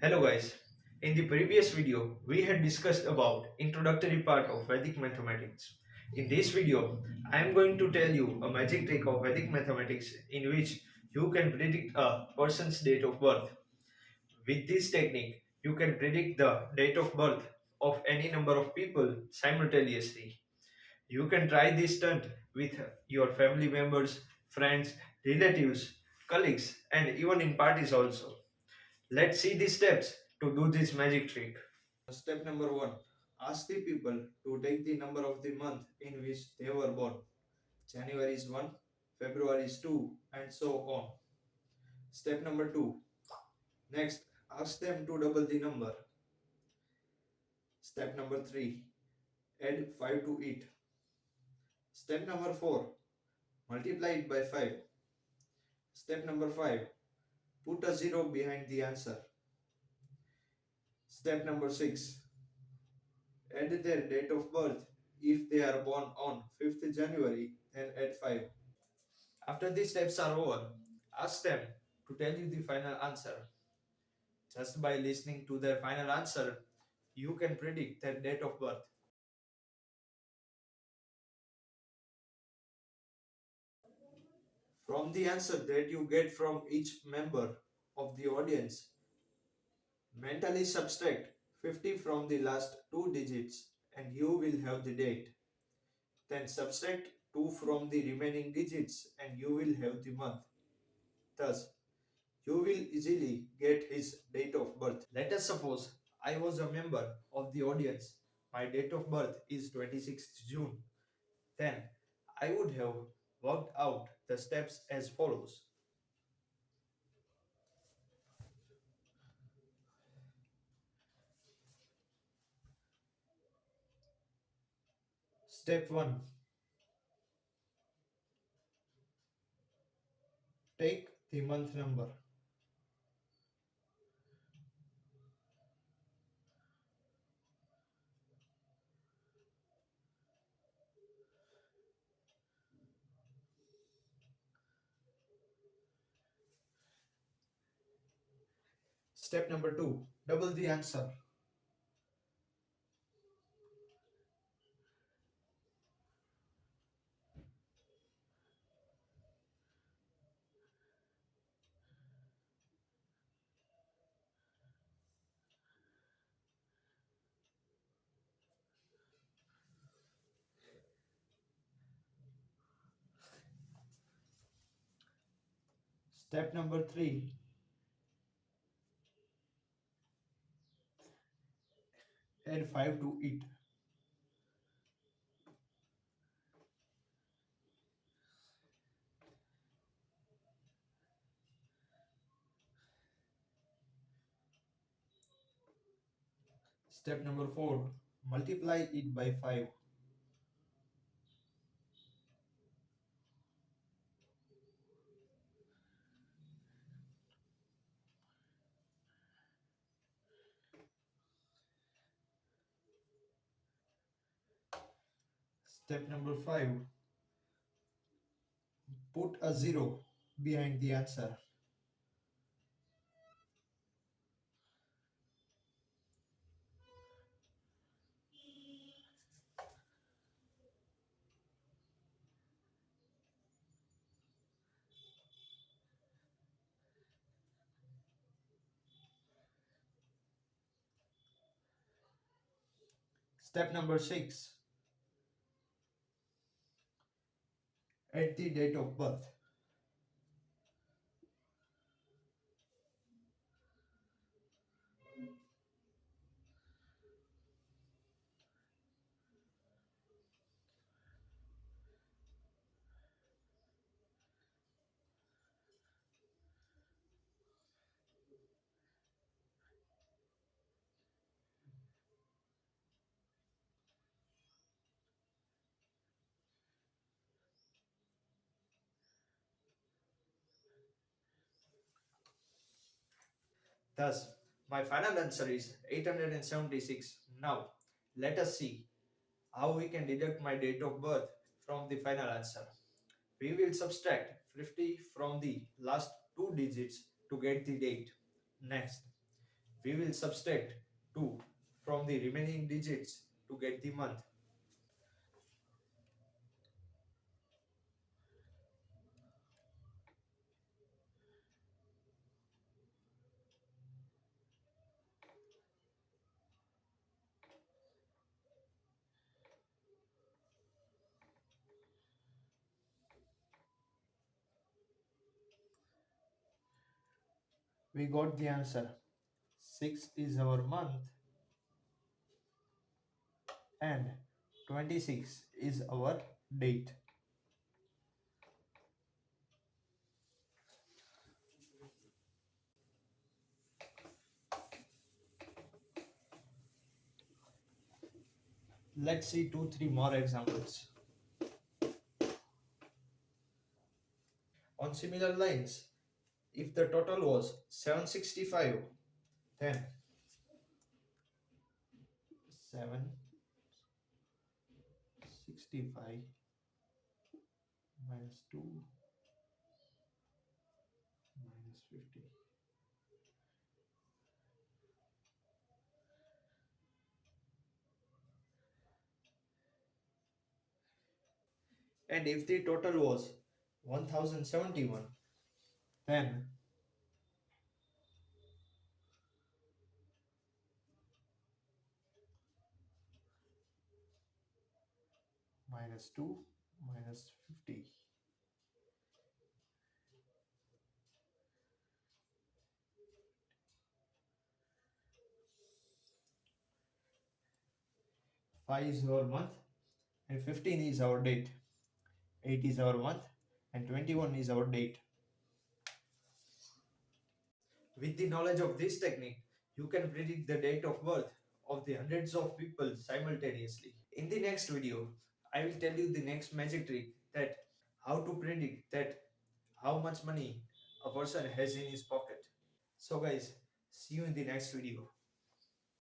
Hello guys. In the previous video, we had discussed about introductory part of Vedic mathematics. In this video, I am going to tell you a magic trick of Vedic mathematics in which you can predict a person's date of birth. With this technique, you can predict the date of birth of any number of people simultaneously. You can try this stunt with your family members, friends, relatives, colleagues, and even in parties also. Let's see the steps to do this magic trick. Step number 1. Ask the people to take the number of the month in which they were born. January is 1, February is 2, and so on. Step number 2. Next, ask them to double the number. Step number 3. Add 5 to it. Step number 4. Multiply it by 5. Step number 5. Put a 0 behind the answer. Step number 6. Add their date of birth. If they are born on 5th January, then add 5. After these steps are over, ask them to tell you the final answer. Just by listening to their final answer, you can predict their date of birth. From the answer that you get from each member of the audience, mentally subtract 50 from the last two digits and you will have the date. Then subtract 2 from the remaining digits and you will have the month. Thus, you will easily get his date of birth. Let us suppose I was a member of the audience. My date of birth is 26th June. Then I would have worked out the steps as follows. Step 1. Take the month number. Step number 2. Double the answer. Step number 3. Add 5 to it. Step number 4. Multiply it by 5. Step number 5. Put a 0 behind the answer. Step number 6. Add the date of birth. Thus, my final answer is 876. Now, let us see how we can deduct my date of birth from the final answer. We will subtract 50 from the last two digits to get the date. Next, We will subtract 2 from the remaining digits to get the month. We got the answer. 6 is our month and 26 is our date. Let's see 2-3 more examples. On similar lines, if the total was 765, then 765 minus 2 minus 50. And if the total was 1071, then minus 2 minus 50. 5 is our month and 15 is our date. 8 is our month and 21 is our date. With the knowledge of this technique, you can predict the date of birth of the hundreds of people simultaneously. In the next video, I will tell you the next magic trick, that how to predict that how much money a person has in his pocket. So guys, see you in the next video.